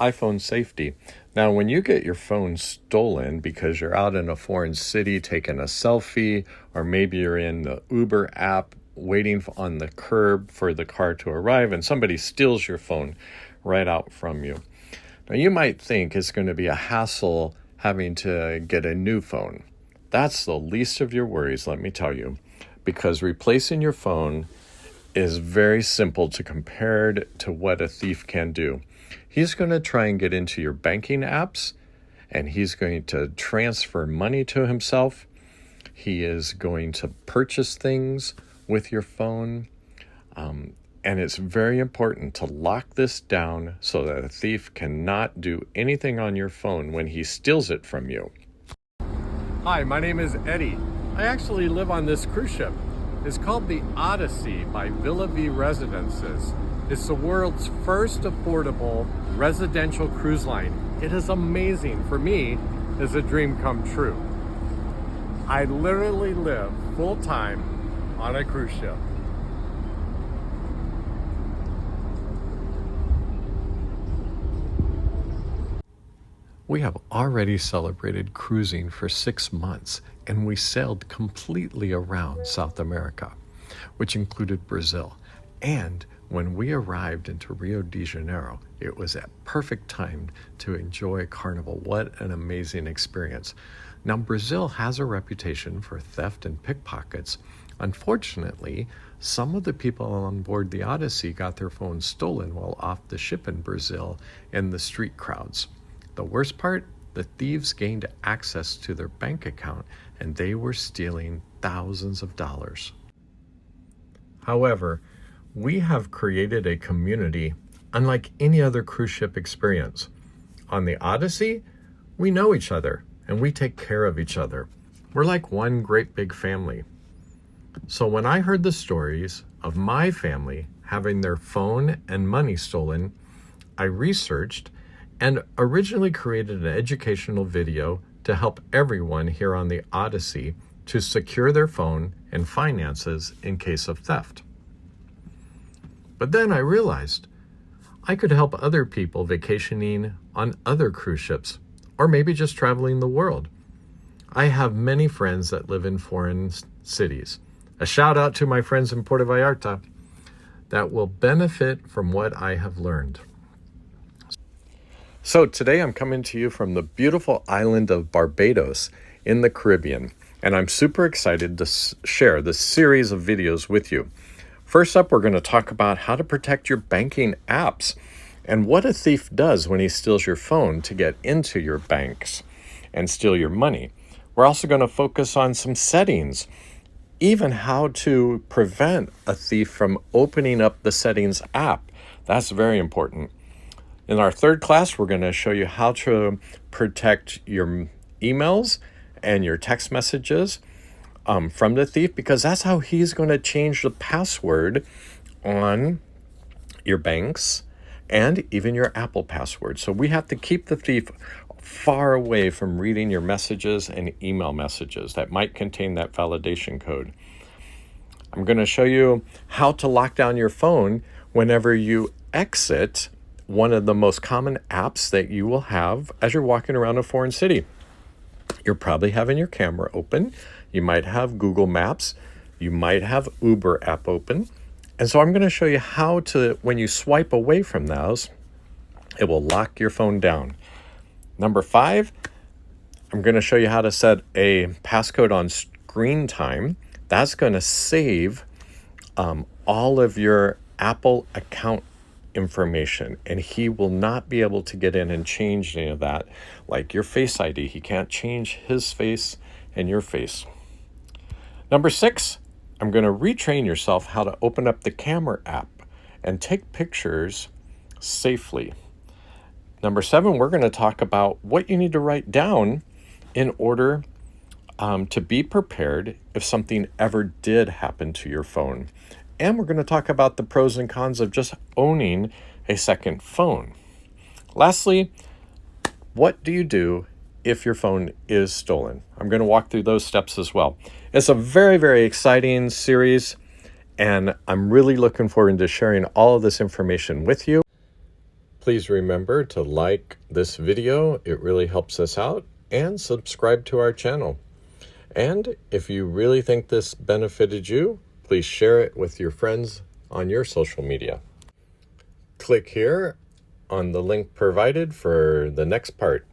iPhone safety. Now, when you get your phone stolen because you're out in a foreign city taking a selfie, or maybe you're in the Uber app waiting on the curb for the car to arrive and somebody steals your phone right out from you. Now, you might think it's going to be a hassle having to get a new phone. That's the least of your worries, let me tell you, because replacing your phone is very simple to compared to what a thief can do. He's going to try and get into your banking apps, and he's going to transfer money to himself. He is going to purchase things with your phone. And it's very important to lock this down so that a thief cannot do anything on your phone when he steals it from you. Hi, my name is Eddie. I actually live on this cruise ship. It's called the Odyssey by Villa V Residences. It's the world's first affordable residential cruise line. It is amazing. For me, it's a dream come true. I literally live full time on a cruise ship. We have already celebrated cruising for 6 months, and we sailed completely around South America, which included Brazil. And when we arrived into Rio de Janeiro, it was a perfect time to enjoy Carnival. What an amazing experience. Now, Brazil has a reputation for theft and pickpockets. Unfortunately, some of the people on board the Odyssey got their phones stolen while off the ship in Brazil in the street crowds. The worst part, the thieves gained access to their bank account, and they were stealing thousands of dollars. However, we have created a community unlike any other cruise ship experience. On the Odyssey, we know each other, and we take care of each other. We're like one great big family. So when I heard the stories of my family having their phone and money stolen, I researched and originally created an educational video to help everyone here on the Odyssey to secure their phone and finances in case of theft. But then I realized I could help other people vacationing on other cruise ships, or maybe just traveling the world. I have many friends that live in foreign cities. A shout out to my friends in Puerto Vallarta that will benefit from what I have learned. So today I'm coming to you from the beautiful island of Barbados in the Caribbean, and I'm super excited to share this series of videos with you. First up, we're going to talk about how to protect your banking apps and what a thief does when he steals your phone to get into your banks and steal your money. We're also going to focus on some settings, even how to prevent a thief from opening up the settings app. That's very important. In our third class, we're going to show you how to protect your emails and your text messages from the thief, because that's how he's going to change the password on your banks and even your Apple password. So we have to keep the thief far away from reading your messages and email messages that might contain that validation code. I'm going to show you how to lock down your phone whenever you exit one of the most common apps that you will have as you're walking around a foreign city. You're probably having your camera open. You might have Google Maps. You might have Uber app open. And so I'm going to show you how to, when you swipe away from those, it will lock your phone down. Number 5, I'm going to show you how to set a passcode on screen time. That's going to save all of your Apple account information, and he will not be able to get in and change any of that, like your Face ID. He can't change his face and your face. Number 6, I'm going to retrain yourself how to open up the camera app and take pictures safely. Number 7, we're going to talk about what you need to write down in order to be prepared if something ever did happen to your phone. And we're going to talk about the pros and cons of just owning a second phone. Lastly, what do you do if your phone is stolen? I'm going to walk through those steps as well. It's a very, very exciting series, and I'm really looking forward to sharing all of this information with you. Please remember to like this video. It really helps us out, and subscribe to our channel. And if you really think this benefited you, please share it with your friends on your social media. Click here on the link provided for the next part.